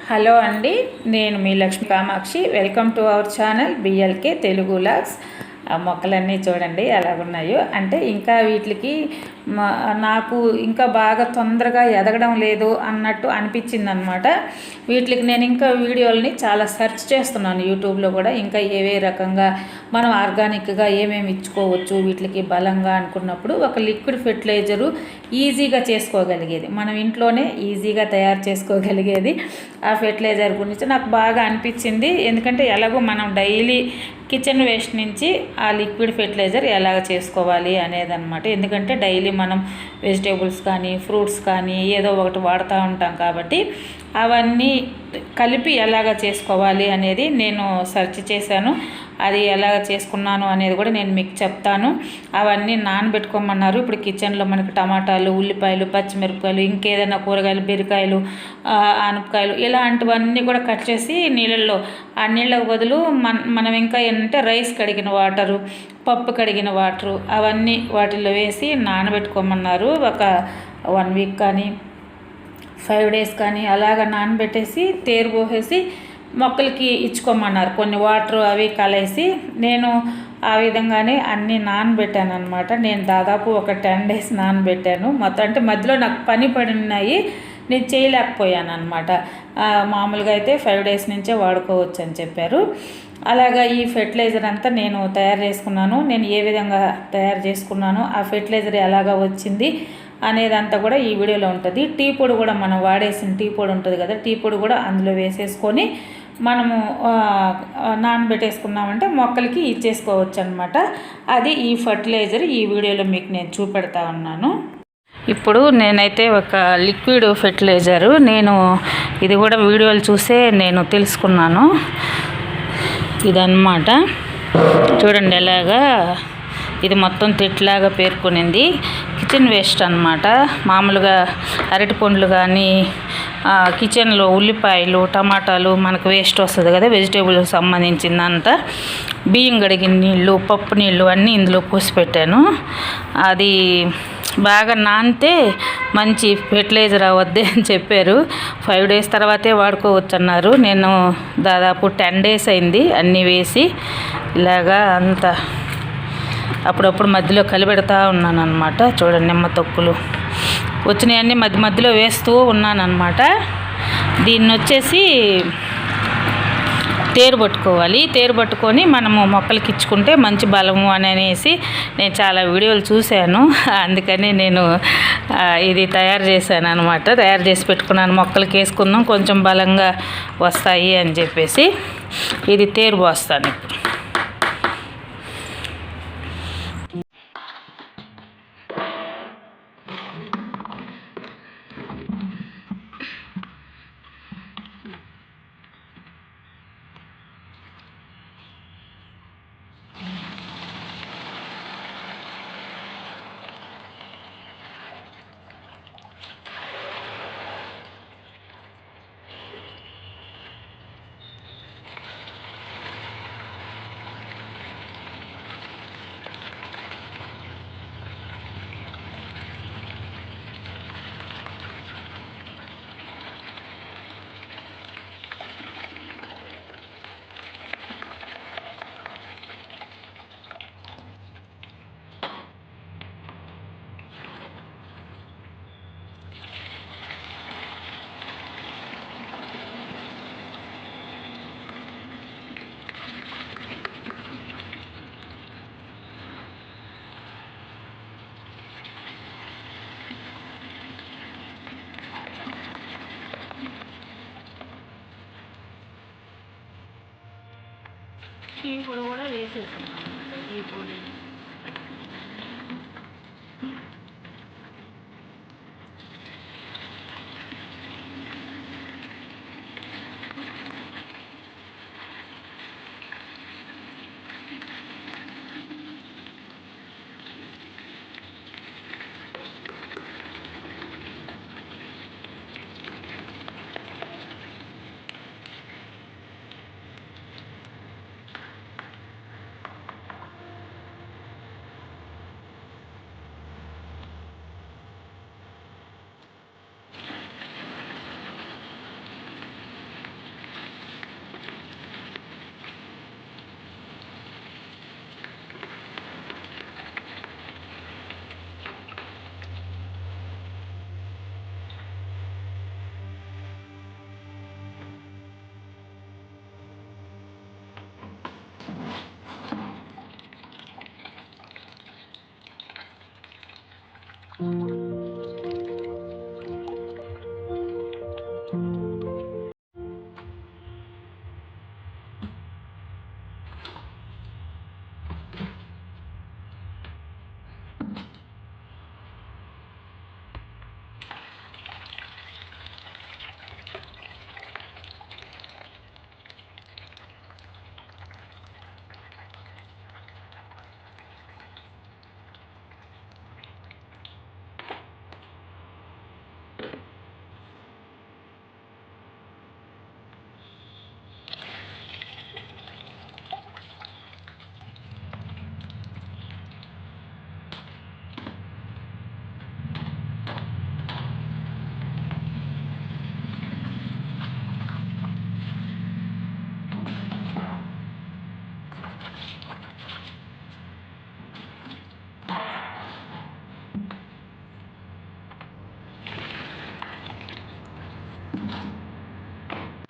Hello అండి, నేను మీ Lakshmi Kamakshi. Welcome to our channel BLK Telugu logs. మొక్కలన్నీ చూడండి ఎలాగున్నాయో. అంటే ఇంకా వీటికి నాకు ఇంకా బాగా తొందరగా ఎదగడం లేదు అన్నట్టు అనిపించింది అనమాట. వీటికి నేను ఇంకా వీడియోలని చాలా సెర్చ్ చేస్తున్నాను యూట్యూబ్లో కూడా. ఇంకా ఏవే రకంగా మనం ఆర్గానిక్గా ఏమేమి ఇచ్చుకోవచ్చు వీటికి బలంగా అనుకున్నప్పుడు ఒక లిక్విడ్ ఫెర్టిలైజరు ఈజీగా చేసుకోగలిగేది, మనం ఇంట్లోనే ఈజీగా తయారు చేసుకోగలిగేది ఆ ఫెర్టిలైజర్ గురించి నాకు బాగా అనిపించింది. ఎందుకంటే ఎలాగో మనం డైలీ కిచెన్ వేస్ట్ నుంచి ఆ లిక్విడ్ ఫెర్టిలైజర్ ఎలాగ చేసుకోవాలి అనేది అనమాట. ఎందుకంటే డైలీ మనం వెజిటేబుల్స్ కానీ ఫ్రూట్స్ కానీ ఏదో ఒకటి వాడుతూ ఉంటాం కాబట్టి అవన్నీ కలిపి ఎలాగ చేసుకోవాలి అనేది నేను సెర్చ్ చేశాను. అది ఎలాగ చేసుకున్నాను అనేది కూడా నేను మీకు చెప్తాను. అవన్నీ నానబెట్టుకోమన్నారు. ఇప్పుడు కిచెన్లో మనకి టమాటాలు, ఉల్లిపాయలు, పచ్చిమిరపకాయలు, ఇంకేదైనా కూరగాయలు, బీరకాయలు, ఆనపకాయలు ఇలాంటివన్నీ కూడా కట్ చేసి నీళ్ళల్లో, ఆ నీళ్ళకు బదులు మనం ఇంకా ఏంటంటే రైస్ కడిగిన వాటరు, పప్పు కడిగిన వాటరు అవన్నీ వాటిల్లో వేసి నానబెట్టుకోమన్నారు. ఒక 1 వీక్ కానీ 5 డేస్ కానీ అలాగ నానబెట్టేసి తేరు పోసేసి మొక్కలకి ఇచ్చుకోమన్నారు. కొన్ని వాటర్ అవి కలిసి నేను ఆ విధంగానే అన్నీ నానబెట్టాను అనమాట. నేను దాదాపు ఒక 10 డేస్ నానబెట్టాను మొత్తం. అంటే మధ్యలో నాకు పని పడినాయి, నేను చేయలేకపోయాను అనమాట. మామూలుగా అయితే 5 డేస్ నుంచే వాడుకోవచ్చు అని చెప్పారు. అలాగా ఈ ఫెర్టిలైజర్ అంతా నేను తయారు చేసుకున్నాను. నేను ఏ విధంగా తయారు చేసుకున్నాను, ఆ ఫెర్టిలైజర్ ఎలాగా వచ్చింది అనేదంతా కూడా ఈ వీడియోలో ఉంటుంది. టీ పొడి కూడా మనం వాడేసిన టీ పొడి ఉంటుంది కదా, టీ పొడి కూడా అందులో వేసేసుకొని మనము నానబెట్టేసుకున్నామంటే మొక్కలకి ఇచ్చేసుకోవచ్చు అనమాట. అది ఈ ఫర్టిలైజర్ ఈ వీడియోలో మీకు నేను చూపెడతా ఉన్నాను. ఇప్పుడు నేనైతే ఒక లిక్విడ్ ఫెర్టిలైజరు నేను ఇది కూడా వీడియోలు చూసే నేను తెలుసుకున్నాను. ఇదన్నమాట చూడండి ఎలాగా ఇది మొత్తం తెట్లాగా పేర్కొనింది. కిచెన్ వేస్ట్ అనమాట. మామూలుగా అరటి పండ్లు కానీ కిచెన్లో ఉల్లిపాయలు, టమాటాలు మనకు వేస్ట్ వస్తుంది కదా, వెజిటేబుల్కి సంబంధించిందంతా, బియ్యం కడిగిన నీళ్ళు, పప్పు నీళ్ళు అన్నీ ఇందులో పోసి పెట్టాను. అది బాగా నానితే మంచి ఫెర్టిలైజర్ అవద్ది అని చెప్పారు. 5 డేస్ తర్వాతే వాడుకోవచ్చు అన్నారు. నేను దాదాపు 10 డేస్ అయింది అన్నీ వేసి ఇలాగా అంతా అప్పుడప్పుడు మధ్యలో కలిపెడతా ఉన్నాను అనమాట. చూడండి నిమ్మ తొక్కులు వచ్చినాయన్నీ మధ్య మధ్యలో వేస్తూ ఉన్నానన్నమాట. దీన్ని వచ్చేసి తేరు పట్టుకోవాలి. తేరు పట్టుకొని మనము మొక్కలకి ఇచ్చుకుంటే మంచి బలము అని అనేసి నేను చాలా వీడియోలు చూశాను. అందుకని నేను ఇది తయారు చేశాను అనమాట. తయారు చేసి పెట్టుకున్నాను, మొక్కలకి వేసుకుందాం కొంచెం బలంగా వస్తాయి అని చెప్పేసి. ఇది తేరు పోస్తాను ఇప్పుడు. ఈ పొడి కూడా వేసేస్తున్నాను ఈ పొడి.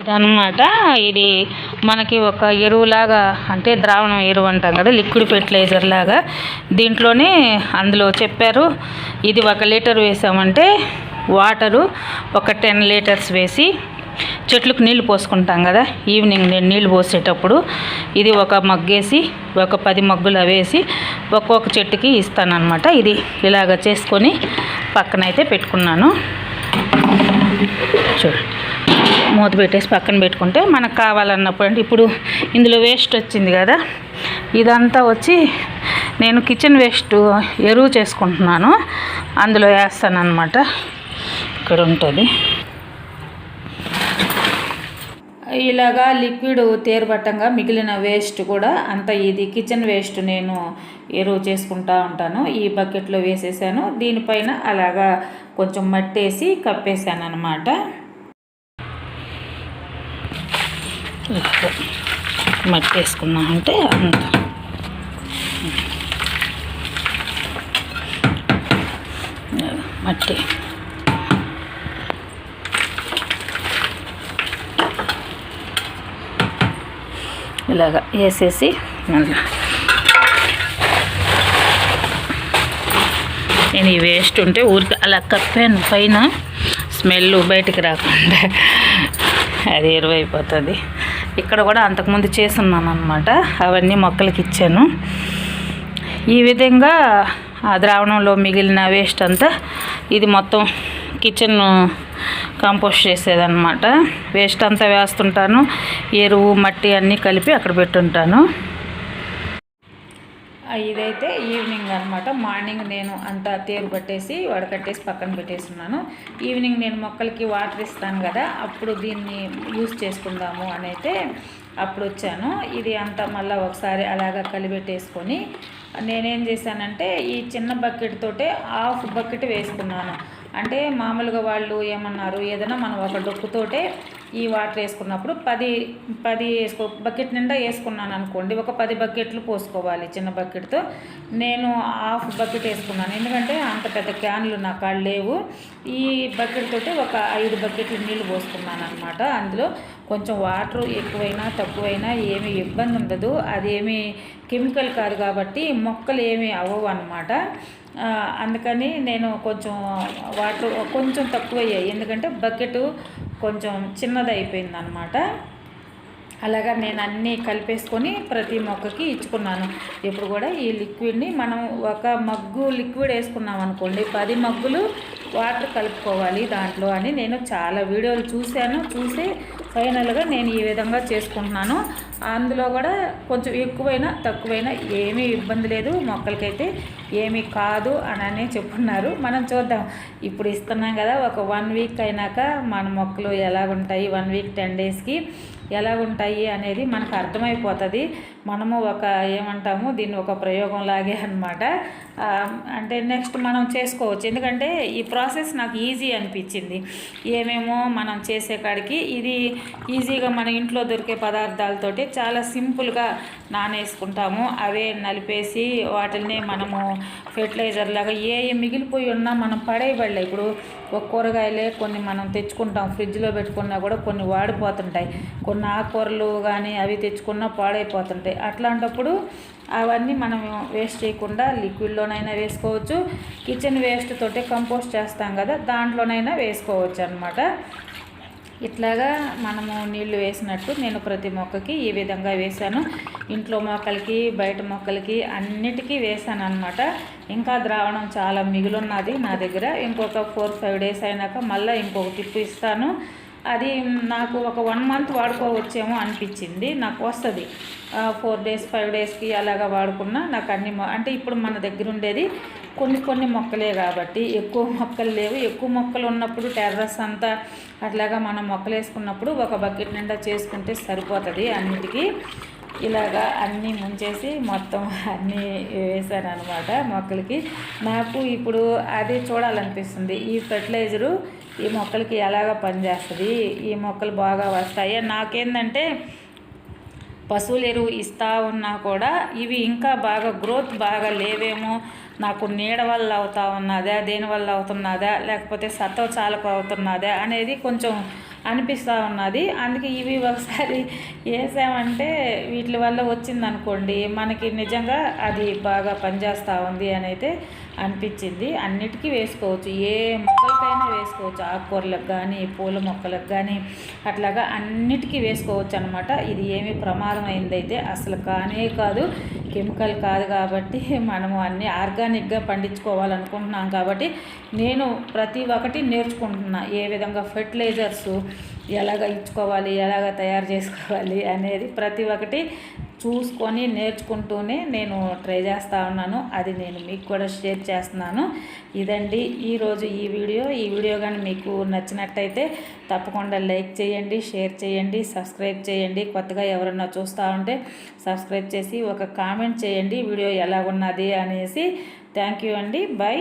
ఇదన్నమాట. ఇది మనకి ఒక ఎరువులాగా, అంటే ద్రావణం ఎరువు అంటాం కదా, లిక్విడ్ ఫెర్టిలైజర్ లాగా. దీంట్లోనే అందులో చెప్పారు, ఇది 1 లీటర్ వేసామంటే వాటరు ఒక 10 లీటర్స్ వేసి చెట్లకు నీళ్లు పోసుకుంటాం కదా, ఈవినింగ్ నేను నీళ్ళు పోసేటప్పుడు ఇది ఒక మగ్గేసి ఒక 10 మగ్గులు అవేసి ఒక్కొక్క చెట్టుకి ఇస్తానన్నమాట. ఇది ఇలాగ చేసుకొని పక్కనైతే పెట్టుకున్నాను. చూడండి, మూత పెట్టేసి పక్కన పెట్టుకుంటే మనకు కావాలన్నప్పుడు, అంటే ఇప్పుడు ఇందులో వేస్ట్ వచ్చింది కదా, ఇదంతా వచ్చి నేను కిచెన్ వేస్ట్ ఎరువు చేసుకుంటున్నాను, అందులో వేస్తాను అన్నమాట. ఇక్కడ ఉంటుంది ఇలాగా లిక్విడ్ తేరుబట్టంగా మిగిలిన వేస్ట్ కూడా అంత ఇది కిచెన్ వేస్ట్ నేను ఎరువు చేసుకుంటూ ఉంటాను. ఈ బకెట్లో వేసేసాను. దీనిపైన అలాగా కొంచెం మట్టేసి కప్పేసాను అన్నమాట. మట్టి వేసుకున్నామంటే అంత మట్టి ఇలాగా వేసేసి మళ్ళీ నేను ఈ వేస్ట్ ఉంటే ఊరికి అలా కప్పాను, పైన స్మెల్ బయటికి రాకుండా అది ఎరువైపోతుంది. ఇక్కడ కూడా అంతకుముందు చేసున్నాను అనమాట, అవన్నీ మొక్కలకి ఇచ్చాను. ఈ విధంగా ఆ ద్రావణంలో మిగిలిన వేస్ట్ అంతా ఇది మొత్తం కిచెన్ కంపోస్ట్ చేసేదన్నమాట. వేస్ట్ అంతా వేస్తుంటాను, ఎరువు మట్టి అన్నీ కలిపి అక్కడ పెట్టుంటాను. ఇదైతే ఈవినింగ్ అనమాట. మార్నింగ్ నేను అంతా తేరు పట్టేసి వడకట్టేసి పక్కన పెట్టేస్తున్నాను. ఈవినింగ్ నేను మొక్కలకి వాటర్ ఇస్తాను కదా, అప్పుడు దీన్ని యూస్ చేసుకుందాము అని అయితే అప్పుడు వచ్చాను. ఇది అంతా మళ్ళీ ఒకసారి అలాగా కలిపెట్టేసుకొని నేనేం చేశానంటే ఈ చిన్న బకెట్ తోటే హాఫ్ బకెట్ వేసుకున్నాను. అంటే మామూలుగా వాళ్ళు ఏమన్నారు, ఏదైనా మనం ఒక డొక్కుతోటే ఈ వాటర్ వేసుకున్నప్పుడు 10 బకెట్ నిండా వేసుకున్నాను అనుకోండి, ఒక 10 బకెట్లు పోసుకోవాలి చిన్న బకెట్తో. నేను హాఫ్ బకెట్ వేసుకున్నాను, ఎందుకంటే అంత పెద్ద క్యాన్లు నా కాళ్ళు లేవు. ఈ బకెట్ తోటి ఒక 5 బకెట్లు నీళ్ళు పోసుకున్నాను అనమాట. అందులో కొంచెం వాటర్ ఎక్కువైనా తక్కువైనా ఏమీ ఇబ్బంది ఉండదు, అదేమీ కెమికల్ కాదు కాబట్టి మొక్కలు ఏమీ అవ్వవు అనమాట. అందుకని నేను కొంచెం వాటర్ కొంచెం తక్కువ అయ్యాయి, ఎందుకంటే బకెట్ కొంచెం చిన్నది అయిపోయింది అనమాట. అలాగా నేను అన్నీ కలిపేసుకొని ప్రతి మొక్కకి ఇచ్చుకున్నాను. ఇప్పుడు కూడా ఈ లిక్విడ్ని మనం ఒక మగ్గు లిక్విడ్ వేసుకున్నాం అనుకోండి, 10 మగ్గులు వాటర్ కలుపుకోవాలి దాంట్లో అని నేను చాలా వీడియోలు చూసి ఫైనల్గా నేను ఈ విధంగా చేసుకుంటున్నాను. అందులో కూడా కొంచెం ఎక్కువైనా తక్కువైనా ఏమీ ఇబ్బంది లేదు, మొక్కలకైతే ఏమీ కాదు అని చెప్పున్నారు. మనం చూద్దాం, ఇప్పుడు ఇస్తున్నాం కదా, ఒక 1 వీక్ అయినాక మన మొక్కలు ఎలాగుంటాయి, 1 వీక్ 10 డేస్కి ఎలాగుంటాయి అనేది మనకు అర్థమైపోతుంది. మనము ఏమంటాము దీన్ని ఒక ప్రయోగం లాగే అనమాట. అంటే నెక్స్ట్ మనం చేసుకోవచ్చు, ఎందుకంటే ఈ ప్రాసెస్ నాకు ఈజీ అనిపించింది. ఏమేమో మనం చేసే కాడికి ఇది ఈజీగా మన ఇంట్లో దొరికే పదార్థాలతోటి చాలా సింపుల్గా నానేసుకుంటాము. అవే నలిపేసి వాటిని మనము ఫెర్టిలైజర్ లాగా మిగిలిపోయి ఉన్నా మనం పడేయబడలే. ఇప్పుడు ఒక కూరగాయలే కొన్ని మనం తెచ్చుకుంటాం, ఫ్రిడ్జ్లో పెట్టుకున్నా కూడా కొన్ని వాడిపోతుంటాయి, కొన్ని ఆకుకూరలు కానీ అవి తెచ్చుకున్నా పాడైపోతుంటాయి. అట్లాంటప్పుడు అవన్నీ మనం వేస్ట్ చేయకుండా లిక్విడ్లోనైనా వేసుకోవచ్చు, కిచెన్ వేస్ట్ తోటే కంపోస్ట్ చేస్తాం కదా దాంట్లోనైనా వేసుకోవచ్చు అన్నమాట. ఇట్లాగా మనము నీళ్లు వేసినట్టు నేను ప్రతి మొక్కకి ఈ విధంగా వేశాను. ఇంట్లో మొక్కలకి బయట మొక్కలకి అన్నిటికీ వేసాను అనమాట. ఇంకా ద్రావణం చాలా మిగిలిన్నది నా దగ్గర. ఇంకొక 4-5 డేస్ అయినాక మళ్ళీ ఇంకొక టిప్పు ఇస్తాను. అది నాకు ఒక 1 మంత్ వాడుకోవచ్చేమో అనిపించింది. నాకు వస్తుంది 4 డేస్ 5 డేస్కి అలాగా వాడుకున్నా నాకు అన్ని అంటే ఇప్పుడు మన దగ్గర ఉండేది కొన్ని మొక్కలే కాబట్టి ఎక్కువ మొక్కలు లేవు. ఎక్కువ మొక్కలు ఉన్నప్పుడు టెర్రస్ అంతా అట్లాగా మనం మొక్కలు వేసుకున్నప్పుడు ఒక బకెట్ నిండా చేసుకుంటే సరిపోతుంది. అన్నిటికీ ఇలాగా అన్నీ ముంచేసి మొత్తం అన్నీ వేసాను అనమాట మొక్కలకి. నాకు ఇప్పుడు అది చూడాలనిపిస్తుంది, ఈ ఫెర్టిలైజరు ఈ మొక్కలకి ఎలాగ పనిచేస్తుంది, ఈ మొక్కలు బాగా వస్తాయి. నాకేందంటే పశువుల ఎరువు ఇస్తూ ఉన్నా కూడా ఇవి ఇంకా బాగా గ్రోత్ బాగా లేవేమో, నాకు నీడ వల్ల అవుతా ఉన్నదా, దేనివల్ల అవుతున్నదా, లేకపోతే సత్వ చాలక అవుతున్నదా అనేది కొంచెం అనిపిస్తూ ఉన్నది. అందుకే ఇవి ఒకసారి వేసామంటే వీటి వల్ల వచ్చిందనుకోండి మనకి నిజంగా అది బాగా పనిచేస్తూ ఉంది అని అయితే అనిపించింది. అన్నిటికీ వేసుకోవచ్చు, ఏ మొక్కలకైనా వేసుకోవచ్చు, ఆకుకూరలకు కానీ పూల మొక్కలకు కానీ అట్లాగా అన్నిటికీ వేసుకోవచ్చు అనమాట. ఇది ఏమీ ప్రమాదం అయిందైతే అసలు కానే కాదు, కెమికల్ కాదు. కాబట్టి మనము అన్నీ ఆర్గానిక్గా పండించుకోవాలనుకుంటున్నాం కాబట్టి నేను ప్రతి ఒక్కటి నేర్చుకుంటున్నా. ఏ విధంగా ఫెర్టిలైజర్స్ ఎలాగ ఇచ్చుకోవాలి, ఎలాగ తయారు చేసుకోవాలి అనేది ప్రతి ఒక్కటి చూసుకొని నేర్చుకుంటూనే నేను ట్రై చేస్తూ ఉన్నాను. అది నేను మీకు కూడా షేర్ చేస్తున్నాను. ఇదండి ఈరోజు ఈ వీడియో కానీ మీకు నచ్చినట్టయితే తప్పకుండా లైక్ చేయండి, షేర్ చేయండి, సబ్స్క్రైబ్ చేయండి. కొత్తగా ఎవరన్నా చూస్తూ ఉంటే సబ్స్క్రైబ్ చేసి ఒక కామెంట్ చేయండి వీడియో ఎలా ఉన్నది అనేసి. థ్యాంక్ యూ అండి. బై.